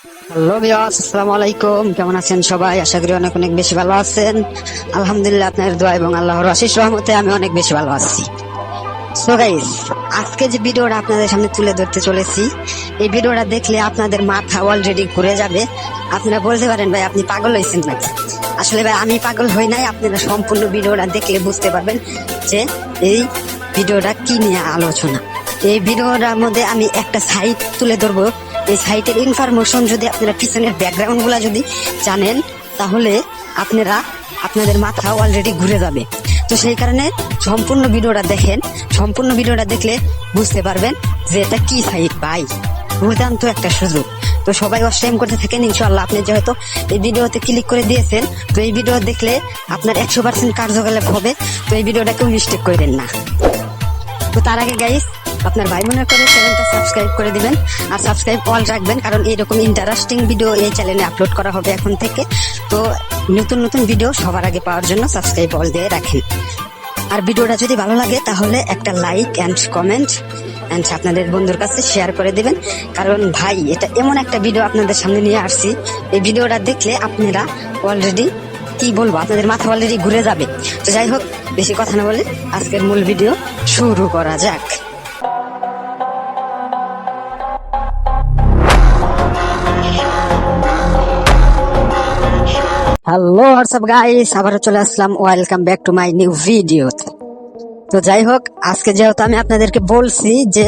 Hello viewers, আসসালামু আলাইকুম। কেমন আছেন সবাই? আশা করি অনেক অনেক বেশি ভালো আছেন। আলহামদুলিল্লাহ, আপনার দোয়া এবং আল্লাহর অশেষ রহমতে আমি অনেক বেশি ভালো আছি। সো গাইস, আজকে যে ভিডিওটা আপনাদের সামনে তুলে ধরতে চলেছি, এই ভিডিওটা দেখলে আপনাদের মাথা অলরেডি ঘুরে যাবে। আপনারা বলতে পারেন ভাই আপনি পাগল হয়েছেন নাকি? আসলে ভাই আমি পাগল হই নাই, আপনারা সম্পূর্ণ ভিডিওটা দেখলে বুঝতে পারবেন যে এই ভিডিওটা কি নিয়ে আলোচনা। এই ভিডিওটার মধ্যে আমি একটা সাইট তুলে ধরবো। এই সাইটের ইনফরমেশন যদি আপনারা পিছনের ব্যাকগ্রাউন্ড গুলা যদি জানেন, তাহলে আপনাদের মাথা অলরেডি ঘুরে যাবে। তো সেই কারণে সম্পূর্ণ ভিডিওটা দেখেন। সম্পূর্ণ ভিডিওটা দেখলে বুঝতে পারবেন যে এটা কি সাইট ভাই, দুর্দান্ত একটা সুযোগ। তো সবাই অস্টাইম করতে থাকেন, ইনশাআল্লাহ। আপনি যেহেতু এই ভিডিওতে ক্লিক করে দিয়েছেন, তো এই ভিডিও দেখলে আপনার 100% কার্যকলাপ হবে। তো এই ভিডিওটা কেউ মিস্টেক করবেন না। তো তার আগে গাইস, আপনার ভাই মনে করে চ্যানেলটা সাবস্ক্রাইব করে দিবেন আর সাবস্ক্রাইব অল রাখবেন, কারণ এরকম ইন্টারেস্টিং ভিডিও এই চ্যানেলে আপলোড করা হবে এখন থেকে। তো নতুন নতুন ভিডিও সবার আগে পাওয়ার জন্য সাবস্ক্রাইব অল দিয়ে রাখেন। আর ভিডিওটা যদি ভালো লাগে তাহলে একটা লাইক অ্যান্ড কমেন্ট অ্যান্ড আপনাদের বন্ধুর কাছে শেয়ার করে দিবেন, কারণ ভাই এটা এমন একটা ভিডিও আপনাদের সামনে নিয়ে আসছি। এই ভিডিওটা দেখলে আপনারা অলরেডি কি বলবো, আপনাদের মাথা অলরেডি ঘুরে যাবে। তো যাই হোক, বেশি কথা না বলে আজকের মূল ভিডিও শুরু করা যাক। হ্যালো হোয়াটসঅ্যাপ গাইস, আবারও চলে আসলাম। Welcome back to my new video. তো যাই হোক, আজকে যেহেতু আমি আপনাদেরকে বলছি যে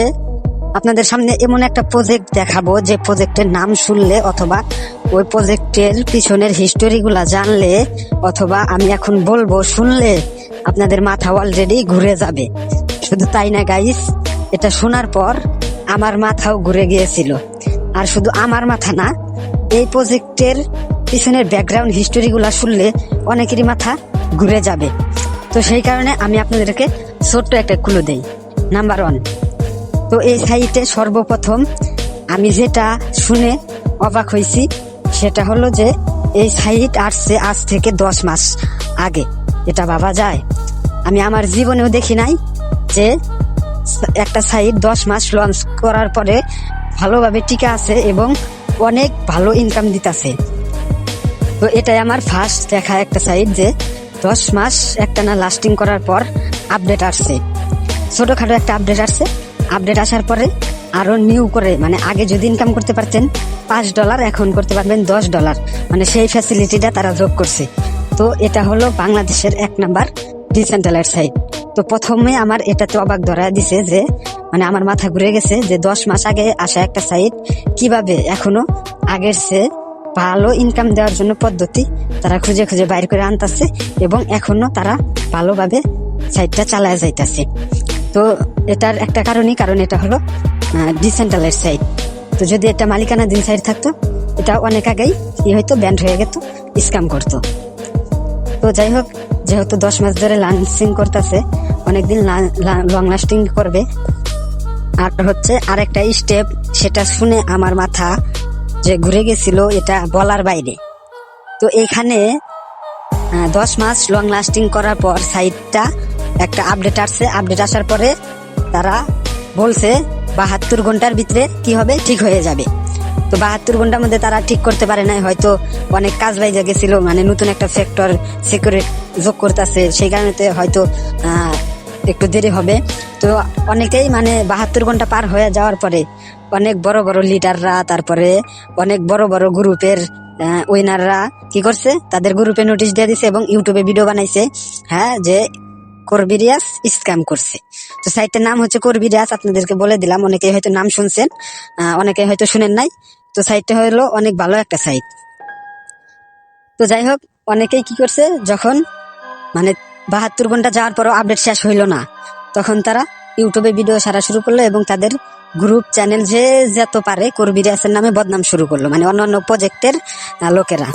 আপনাদের সামনে এমন একটা প্রজেক্ট দেখাবো, যে প্রজেক্টের নাম শুনলে অথবা ওই প্রজেক্টের পিছনের হিস্টোরি গুলা জানলে, অথবা আমি এখন বলবো শুনলে আপনাদের মাথা অলরেডি ঘুরে যাবে। শুধু তাই না গাইস, এটা শোনার পর আমার মাথাও ঘুরে গিয়েছিল। আর শুধু আমার মাথা না, এই প্রজেক্টের পিছনের ব্যাকগ্রাউন্ড হিস্টোরি গুলা শুনলে অনেকেরই মাথা ঘুরে যাবে। তো সেই কারণে আমি আপনাদেরকে ছোট্ট একটা ক্লু দেই। নাম্বার 1, তো এই সাইটে সর্বপ্রথম আমি যেটা শুনে অবাক হয়েছি সেটা হলো যে এই সাইট আসছে আজ থেকে 10 মাস আগে। এটা ভাবা যায়? আমি আমার জীবনেও দেখি নাই যে একটা সাইট 10 মাস লঞ্চ করার পরে ভালোভাবে টিকে আছে এবং অনেক ভালো ইনকাম দিতেছে। তো এটাই আমার ফার্স্ট দেখা একটা সাইট যে 10 মাস একটা না লাস্টিং করার পর আপডেট আসছে, ছোটখাটো একটা আপডেট আসছে। আপডেট আসার পরে আরো নিউ করে, মানে আগে যদি ইনকাম করতে পারতেন $5, এখন করতে পারবেন $10, মানে সেই ফ্যাসিলিটিটা তারা যোগ করছে। তো এটা হলো বাংলাদেশের 1 নাম্বার ডিসেন্ট্রালাইজড সাইট। তো প্রথমে আমার এটাতে অবাক ধরা দিছে যে, মানে আমার মাথা ঘুরে গেছে যে 10 মাস আগে আসা একটা সাইট কিভাবে এখনো আগের চেয়ে ভালো ইনকাম দেওয়ার জন্য পদ্ধতি তারা খুঁজে খুঁজে বাইর করে আনতেছে এবং এখনো তারা ভালোভাবে সাইটটা চালায় যাইতেছে। তো এটার একটা কারণ এটা হলো ডিসেন্ট্রালাইজড সাইট। তো যদি এটা মালিকানাধীন সাইট থাকতো, এটা অনেক আগেই কি হয়তো ব্যান্ড হয়ে যেত, স্ক্যাম করতো। তো যাই হোক, যেহেতু 10 মাস ধরে লঞ্চিং করতেছে, অনেকদিন লং লাস্টিং করবে। আর হচ্ছে আরেকটা স্টেপ, সেটা শুনে আমার মাথা যে ঘুরে গেছিল, এটা বলার বাইরে। তো এখানে 10 মাস লং লাস্টিং করার পর সাইটটা একটা আপডেট আসছে। আপডেট আসার পরে তারা বলছে 72 ঘন্টার ভিতরে কি হবে, ঠিক হয়ে যাবে। তো 72 ঘন্টার মধ্যে তারা ঠিক করতে পারে নাই, হয়তো অনেক কাজ বাইজা গেছিল, মানে নতুন একটা ফ্যাক্টর সিকিউরিটি যোগ করতেছে, সেই কারণে হয়তো একটু দেরি হবে। তো অনেকেই মানে 72 ঘন্টা পার হয়ে যাওয়ার পরে অনেক বড় বড় লিডাররা, তারপরে অনেক বড় বড় গ্রুপের উইনাররা কি করছে, তাদের গ্রুপে নোটিশ দিয়ে দিছে এবং ইউটিউবে ভিডিও বানাইছে, হ্যাঁ, যে করবিরিয়াস স্ক্যাম করছে। তো সাইটের নাম হচ্ছে করবিরিয়াস, আপনাদেরকে বলে দিলাম। অনেকেই হয়তো নাম শুনছেন, অনেকে হয়তো শুনেন নাই। তো সাইটটা হলো অনেক ভালো একটা সাইট। তো যাই হোক, অনেকেই কি করছে, যখন মানে 72 ঘন্টা যাওয়ার পরও আপডেট শেষ হইল না, তখন তারা ইউটিউবে ভিডিও ছাড়া শুরু করলো এবং তাদের গ্রুপ চ্যানেল যে যত পারে করবিরিয়াসের নামে বদনাম শুরু করলো, মানে অন্যান্য প্রজেক্টের লোকেরা।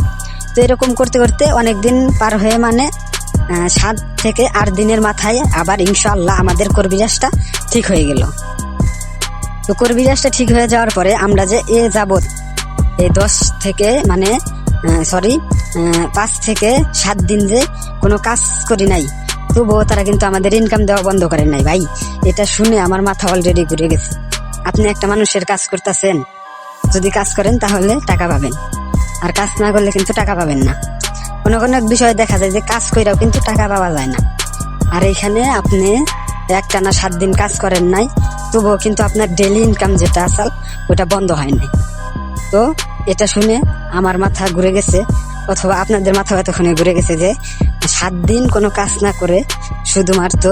তো এরকম করতে করতে অনেকদিন পার হয়ে, মানে 7 থেকে 8 দিনের মাথায় আবার ইনশাআল্লাহ আমাদের করবিরাজটা ঠিক হয়ে গেল। তো করবিরাজটা ঠিক হয়ে যাওয়ার পরে আমরা যে যাবত এই 10 থেকে মানে 5 থেকে 7 দিন যে কোনো কাজ করি নাই, তবুও তারা কিন্তু আমাদের ইনকাম দেওয়া বন্ধ করে নাই ভাই। এটা শুনে আমার মাথা অলরেডি ঘুরে গেছে। আপনি একটা মানুষের কাজ করতেছেন, যদি কাজ করেন তাহলে টাকা পাবেন, আর কাজ না করলে কিন্তু টাকা পাবেন না। কোনো কোনো বিষয়ে দেখা যায় যে কাজ কইরাও কিন্তু টাকা পাওয়া যায় না। আর এখানে আপনি একটানা 7 দিন কাজ করেন নাই, তবুও কিন্তু আপনার ডেইলি ইনকাম যেটা আসল ওটা বন্ধ হয় নাই। তো এটা শুনে আমার মাথা ঘুরে গেছে, অথবা আপনাদের মাথা এতক্ষণে ঘুরে গেছে যে 7 দিন কোনো কাজ না করে শুধুমাত্র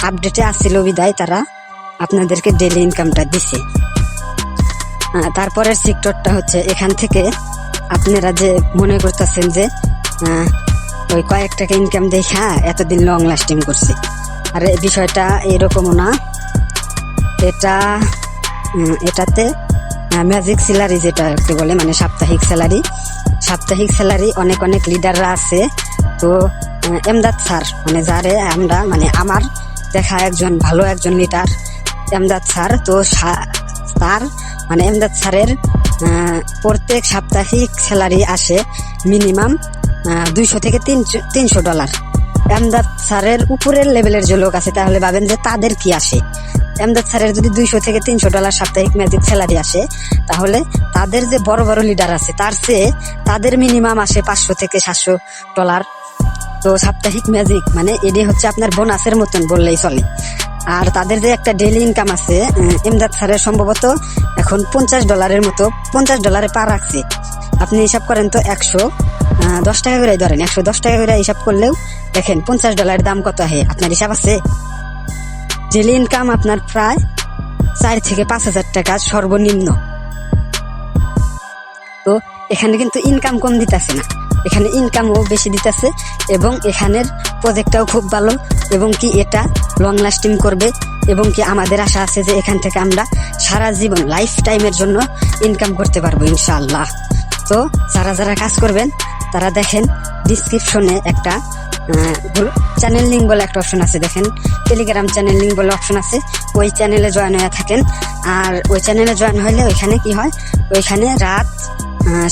আপডেটে আসছিল বিদায় তারা আপনাদেরকে ডেইলি ইনকামটা দিছে। তারপরের সেক্টরটা হচ্ছে এখান থেকে আপনারা যে মনে করতেছেন যে ওই কয়েক টাকা ইনকাম দেখা এতদিন লং লাস্টিং করছে, আর এই বিষয়টা এরকমও না। এটাতে ম্যাজিক স্যালারি যেটা বলে, মানে সাপ্তাহিক স্যালারি অনেক অনেক লিডাররা আছে। তো এমদাদ স্যার, মানে যারে আমরা, মানে আমার দেখা একজন ভালো একজন লিডার এমদাদ স্যার। তো স্যার মানে এমদাদ স্যারের প্রত্যেক সাপ্তাহিক স্যালারি আসে মিনিমাম $200 থেকে $300। এমদাদ স্যারের উপরের লেভেলের যে লোক আছে তাহলে ভাবেন যে তাদের কি আসে। এমদাদ স্যারের যদি $200 থেকে $300 সাপ্তাহিক ম্যাজিক স্যালারি আসে, তাহলে তাদের যে বড় বড় লিডার আছে তার চেয়ে তাদের মিনিমাম আসে $500 থেকে $700। তো সাপ্তাহিক ম্যাজিক মানে এটি হচ্ছে আপনার বোনাসের মতন বললেই চলে। আর তাদের যে একটা ডেইলি ইনকাম আছে, এমদাদ স্যারের সম্ভবত এখন $50 মতো, $50 পা রাখছে। আপনি হিসাব করেন তো, 110 টাকা করে ধরেন, 110 টাকা করে হিসাব করলেও দেখেন $50 দাম কত হয়। আপনার হিসাব আছে? ডেইলি ইনকাম আপনার প্রায় 4 থেকে 5,000 টাকা সর্বনিম্ন। তো এখানে কিন্তু ইনকাম কম দিতেছে না, এখানে ইনকামও বেশি দিতেছে, এবং এখানের প্রজেক্টটাও খুব ভালো, এবং কি এটা লং লাস্টিং করবে, এবং কি আমাদের আশা আছে যে এখান থেকে আমরা সারা জীবন লাইফ টাইমের জন্য ইনকাম করতে পারবো ইনশাআল্লাহ। তো যারা যারা কাজ করবেন তারা দেখেন ডিসক্রিপশনে একটা চ্যানেল লিঙ্ক বলে একটা অপশন আছে, দেখেন টেলিগ্রাম চ্যানেল লিঙ্ক বলে অপশন আছে, ওই চ্যানেলে জয়েন হয়ে থাকেন। আর ওই চ্যানেলে জয়েন হইলে ওইখানে কি হয়, ওইখানে রাত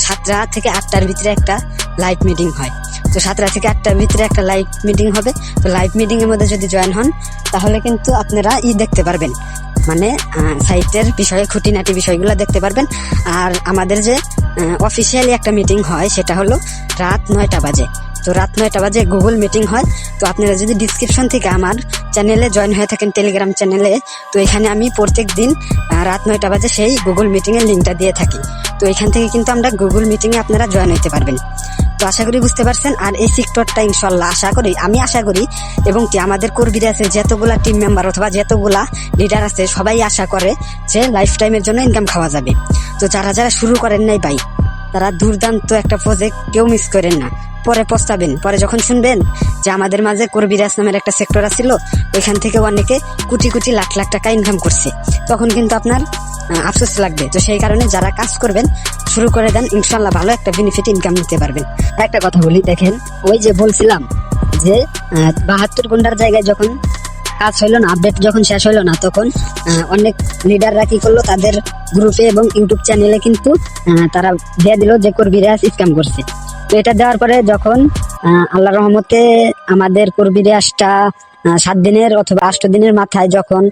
7টা থেকে 8টার ভিতরে একটা লাইভ মিটিং হয়। তো 7টা থেকে 8টার ভিতরে একটা লাইভ মিটিং হবে। তো লাইভ মিটিং এর মধ্যে যদি জয়েন হন তাহলে কিন্তু আপনারা দেখতে পারবেন, মানে সাইটের বিষয়ে খুঁটিনাটি বিষয়গুলো দেখতে পারবেন। আর আমাদের যে অফিসিয়ালি একটা মিটিং হয় সেটা হলো রাত 9টা বাজে। তো রাত 9টা বাজে গুগল মিটিং হয়। তো আপনারা যদি ডিসক্রিপশন থেকে আমার চ্যানেলে জয়েন হয়ে থাকেন টেলিগ্রাম চ্যানেলে, তো এখানে আমি প্রত্যেক দিন রাত 9টা বাজে সেই গুগল মিটিং এর লিঙ্কটা দিয়ে থাকি। তো এখান থেকে কিন্তু আমরা গুগল মিটিং এ আপনারা জয়েন হতে পারবেন। তো আশা করি বুঝতে পারছেন। আর এই সেক্টরটা ইনশাল্লাহ আমি আশা করি, এবং কি আমাদের কর্মীরা আছে যতগুলা টিম মেম্বার অথবা যতগুলা লিডার আছে সবাই আশা করে যে লাইফ টাইমের জন্য ইনকাম খাওয়া যাবে। তো যারা যারা শুরু করেন নাই ভাই, তারা দুর্দান্ত একটা প্রজেক্ট, কেউ মিস করেন না। পরে পস্তাবেন, পরে যখন শুনবেন যে আমাদের মাঝে কর্মীরাজ নামের একটা সেক্টর আছিল, ওইখান থেকে অনেকে কোটি কোটি লাখ লাখ টাকা ইনকাম করছে, তখন কিন্তু আপনার আফসোস লাগবে। তো সেই কারণে যারা কাজ করবেন শুরু করে দেন, ইনশাল্লাহ ভালো একটা বেনিফিট ইনকাম নিতে পারবেন। একটা কথা বলি, দেখেন ওই যে বলছিলাম যে 72 ঘন্টার জায়গায় যখন কাজ হইলো না, আপডেট যখন শেষ হইলো না, তখন অনেক লিডাররা কি করলো, তাদের গ্রুপে এবং ইউটিউব চ্যানেলে কিন্তু তারা দিয়ে দিল যে কর্মীরা স্ক্যাম করছে। তো এটা দেওয়ার পরে যখন আল্লাহর রহমতে আমাদের কর্মীরাজটা 7 দিনের অথবা 8 দিনের মাথায় যখন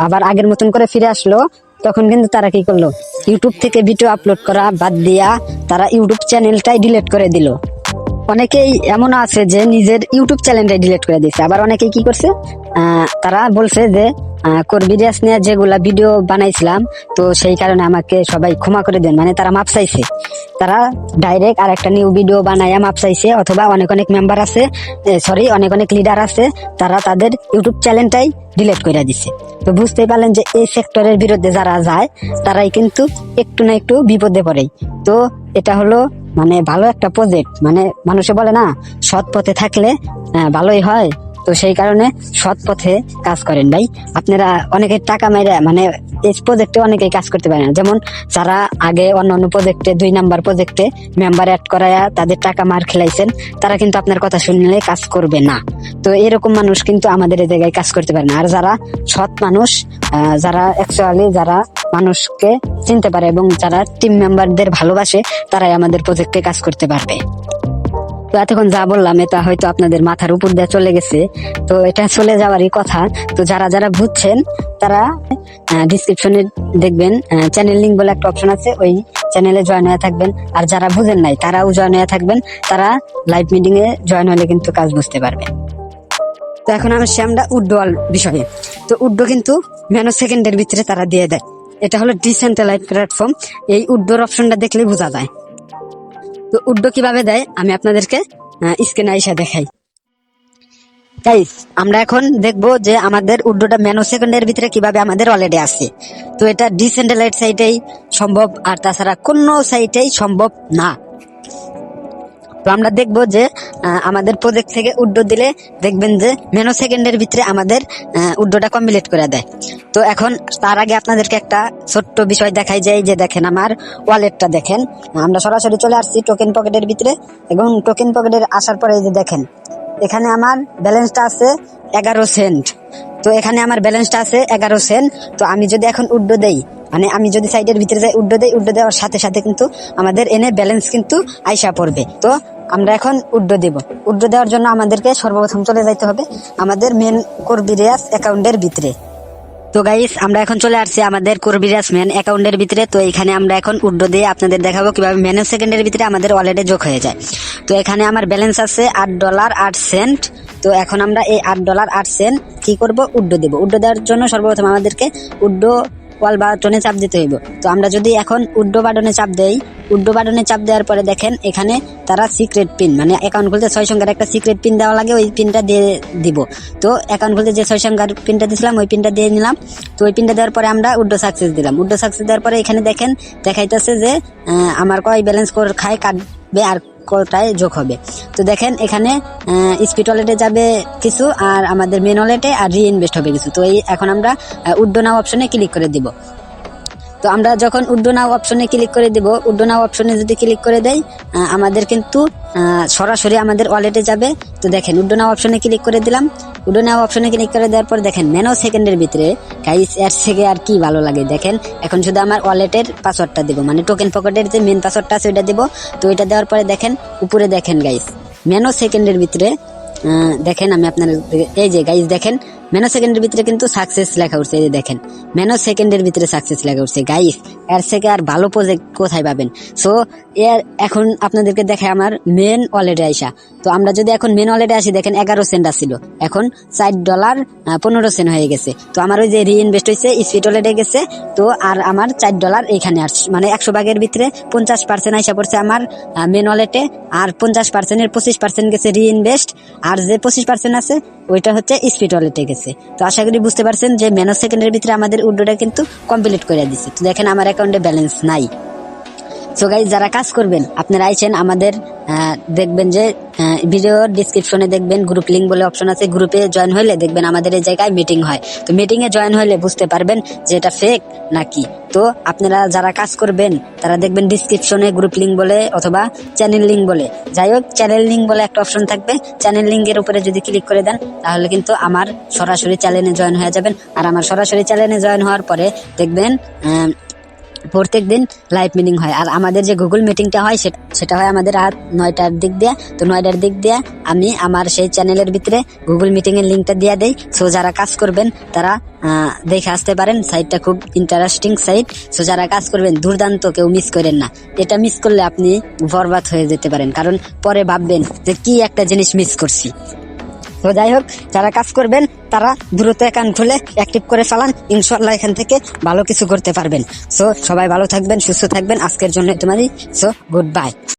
আবার আগের মতন করে ফিরে আসলো, তখন কিন্তু তারা কি করলো, ইউটিউব থেকে ভিডিও আপলোড করা বাদ দিয়া তারা ইউটিউব চ্যানেলটাই ডিলিট করে দিল। অনেকেই এমন আছে যে নিজের ইউটিউব চ্যানেলটাই ডিলিট করে দিচ্ছে। আবার অনেকেই কি করছে, তারা বলছে যে কর্মীরাজ নিয়ে যেগুলা ভিডিও বানাইছিলাম, তো সেই কারণে আমাকে সবাই ক্ষমা করে দেন, মানে তারা মাপ চাইছে। তারা ডাইরেক্ট আর একটা নিউ ভিডিও বানাইয়া মাপ চাইছে। অথবা অনেক অনেক মেম্বার আছে, অনেক অনেক লিডার আছে, তারা তাদের ইউটিউব চ্যানেলটাই ডিলিট করে দিছে। তো বুঝতেই পারলেন যে এই সেক্টরের বিরুদ্ধে যারা যায় তারাই কিন্তু একটু না একটু বিপদে পড়ে। তো এটা হলো মানে ভালো একটা প্রজেক্ট, মানে মানুষে বলে না সৎ পথে থাকলে ভালোই হয়। তো সেই কারণে সৎ পথে কাজ করেন ভাই। আপনারা অনেকে টাকা মেরে, মানে এই প্রজেক্টে অনেকেই কাজ করতে পারে না। যেমন যারা আগে অন্য প্রজেক্টে 2 নাম্বার প্রজেক্টে মেম্বার অ্যাড করায়া তাদের টাকা মার খেলাইছেন, তারা কিন্তু আপনার কথা শুনলে কাজ করবে না। তো এরকম মানুষ কিন্তু আমাদের এই জায়গায় কাজ করতে পারে না। আর যারা সৎ মানুষ, যারা অ্যাকচুয়ালি যারা মানুষকে চিনতে পারে এবং যারা টিম মেম্বারদের ভালোবাসে, তারাই আমাদের প্রজেক্টে কাজ করতে পারবে। তো এতক্ষণ যা বললাম এটা হয়তো আপনাদের মাথার উপর দিয়ে চলে গেছে, তো এটা চলে যাওয়ারই কথা। তো যারা যারা বুঝছেন তারা ডিসক্রিপশনে দেখবেন চ্যানেল লিঙ্ক বলে একটা অপশন আছে, ওই চ্যানেলে জয়েন হয়ে থাকবেন। আর যারা বুঝেন নাই তারাও জয়েন হয়ে থাকবেন, তারা লাইভ মিটিং এ জয়েন হলে কিন্তু কাজ বুঝতে পারবে। তো এখন আসছি আমরা উড্ডোয়াল বিষয়ে। তো উড্ডো কিন্তু ন্যানো সেকেন্ডের ভিতরে তারা দিয়ে দেয়। এটা হলো ডিসেন্ট্রালাইজড প্ল্যাটফর্ম। এই উড্ডোর অপশনটা দেখলে বোঝা যায়। তো উড্ডো কিভাবে দেয় আমি আপনাদেরকে স্ক্রিনে আইসা দেখাই। গাইস, আমরা এখন দেখবো যে আমাদের উড্ডোটা ন্যানো সেকেন্ডের ভিতরে কিভাবে আমাদের অলরেডি আছে। তো এটা ডিসেন্ট্রালাইজড সাইটেই সম্ভব, আর তাছাড়া কোনো সাইটেই সম্ভব না। তো আমরা দেখবো যে আমাদের প্রজেক্ট থেকে উড্ডো দিলে দেখবেন যে ন্যানো সেকেন্ডের ভিতরে আমাদের উড্ডোটা কমপ্লিট করে দেয়। তো এখন তার আগে আপনাদেরকে একটা ছোট্ট বিষয় দেখাই যায়, যে দেখেন আমার ওয়ালেটটা দেখেন, আমরা সরাসরি চলে আসছি টোকেন পকেটের ভিতরে। এবং টোকেন পকেটের আসার পরে এই যে দেখেন এখানে আমার ব্যালেন্সটা আছে 11 সেন্ট। তো এখানে আমার ব্যালেন্সটা আছে 11 সেন্ট। তো আমি যদি এখন উড্ডো দেই, মানে আমি যদি সাইডের ভিতরে যাই উড্ডো দেই, উড্ডো দেওয়ার সাথে সাথে কিন্তু আমাদের এনে ব্যালেন্স কিন্তু আইসা পড়বে। তো আমরা এখন উড্ডো দেব। উড্ডো দেওয়ার জন্য আমাদেরকে সর্বপ্রথম চলে যাইতে হবে আমাদের মেন কোরবিরিয়াস অ্যাকাউন্টের ভিতরে। তো গাইস, আমরা এখন চলে আসছি আমাদের কোরবিরিয়াস মেন অ্যাকাউন্টের ভিতরে। তো এখানে আমরা এখন উড্ডো দিয়ে আপনাদের দেখাবো কিভাবে ন্যানো সেকেন্ডের ভিতরে আমাদের ওয়ালেটে যোগ হয়ে যায়। তো এখানে আমার ব্যালেন্স আছে $8.08। তো এখন আমরা এই $8.08 কি করব, উড্ডো দেব। উড্ডো দেওয়ার জন্য সর্বপ্রথম আমাদেরকে উড্ডো ওয়াল বাটনে চাপ দিতে হইব। তো আমরা যদি এখন উড্ডো বাটনে চাপ দেই, উড্ডো বাটনে চাপ দেওয়ার পরে দেখেন এখানে তারা সিক্রেট পিন, মানে অ্যাকাউন্ট খুলতে 6 সংখ্যার একটা সিক্রেট পিন দেওয়া লাগে, ওই পিনটা দিয়ে দিব। তো অ্যাকাউন্ট খুলতে যে 6 সংখ্যার পিনটা দিয়েছিলাম ওই পিনটা দিয়ে নিলাম। তো ওই পিনটা দেওয়ার পরে আমরা উড্ডো সাকসেস দিলাম। উড্ডো সাকসেস দেওয়ার পরে এখানে দেখেন দেখাইতেছে যে আমার কয় ব্যালেন্স খায় কাটবে আর কটায় যোগ হবে। তো দেখেন এখানে স্পিড ওয়ালেটে যাবে কিছু, আর আমাদের মেন ওয়ালেটে আর রিইনভেস্ট হবে কিছু। তো এই এখন আমরা উড্ডো নাও অপশনে ক্লিক করে দিব। তো আমরা যখন উড্ডো নাও অপশনে ক্লিক করে দিব, উড্ডো নাও অপশনে যদি ক্লিক করে দেই আমাদের কিন্তু সরাসরি আমাদের ওয়ালেটে যাবে। তো দেখেন উড্ডো নাও অপশনে ক্লিক করে দিলাম। উড্ডো নাও অপশনে ক্লিক করে দেওয়ার পর দেখেন ন্যানো সেকেন্ডের ভিতরে গাইস এর থেকে আর কি ভালো লাগে দেখেন। এখন শুধু আমার ওয়ালেটের পাসওয়ার্ডটা দেব, মানে টোকেন পকেটের যে মেন পাসওয়ার্ডটা আছে ওইটা দেব। তো ওইটা দেওয়ার পরে দেখেন উপরে দেখেন গাইস ন্যানো সেকেন্ডের ভিতরে দেখেন আমি আপনাদের এই যে গাইস দেখেন ন্যানো সেকেন্ডের ভিতরে কিন্তু সাকসেস লেখা উঠছে। এই যে দেখেন ন্যানো সেকেন্ডের ভিতরে সাকসেস লেখা উঠছে। গাইস এর থেকে আর ভালো প্রজেক্ট কোথায় পাবেন? সো এর এখন আপনাদেরকে দেখায় আমার মেন ওয়ালেটে আইসা। তো আমরা যদি এখন মেন ওয়ালেটে আসি দেখেন 11 সেন্ট আসছিল, এখন $4.15 হয়ে গেছে। তো আমার ওই যে রিইনভেস্ট হয়েছে স্পিড ওয়ালেটে গেছে। তো আর আমার $4 এইখানে আসছে, মানে 100 ভাগের ভিতরে 50% আইসা পড়ছে আমার মেন ওয়ালেটে, আর 50%-এর 25% গেছে রিইনভেস্ট, আর যে 25% আছে ওইটা হচ্ছে স্পিড ওয়ালেটে গেছে। তো আশা করি বুঝতে পারছেন যে ন্যানো সেকেন্ডের ভিতরে আমাদের উড্ডোটা কিন্তু কমপ্লিট করে দিচ্ছে। তো দেখেন আমার অ্যাকাউন্টে ব্যালেন্স নাই। সো গাইস, যারা কাজ করবেন আপনারা আইছেন আমাদের দেখবেন যে ভিডিওর ডিসক্রিপশনে দেখবেন গ্রুপ লিঙ্ক বলে অপশন আছে। গ্রুপে জয়েন হলে দেখবেন আমাদের এই জায়গায় মিটিং হয়। তো মিটিং এ জয়েন হলে বুঝতে পারবেন যে এটা ফেক নাকি। তো আপনারা যারা কাজ করবেন তারা দেখবেন ডিসক্রিপশনে গ্রুপ লিঙ্ক বলে অথবা চ্যানেল লিঙ্ক বলে, যাই হোক চ্যানেল লিঙ্ক বলে একটা অপশন থাকবে। চ্যানেল লিঙ্কের উপরে যদি ক্লিক করে দেন তাহলে কিন্তু আমার সরাসরি চ্যানেলে জয়েন হয়ে যাবেন। আর আমার সরাসরি চ্যানেলে জয়েন হওয়ার পরে দেখবেন প্রত্যেক দিন লাইভ মিটিং হয়। আর আমাদের যে গুগল মিটিংটা হয় সেটা হয় আমাদের রাত 9টার দিক দিয়ে। তো 9টার দিক দিয়ে আমি আমার সেই চ্যানেলের ভিতরে গুগল মিটিং এর লিঙ্কটা দিয়ে দেই। সো যারা কাজ করবেন তারা দেখে আসতে পারেন। সাইটটা খুব ইন্টারেস্টিং সাইট। সো যারা কাজ করবেন দুর্দান্ত, কেউ মিস করেন না। এটা মিস করলে আপনি বরবাদ হয়ে যেতে পারেন, কারণ পরে ভাববেন যে কি একটা জিনিস মিস করছি। তো যাই হোক, যারা কাজ করবেন তারা দ্রুত অ্যাকাউন্ট খুলে অ্যাক্টিভ করে চালান, ইনশাআল্লাহ এখান থেকে ভালো কিছু করতে পারবেন। সো সবাই ভালো থাকবেন, সুস্থ থাকবেন। আজকের জন্য তোমারই। So good bye.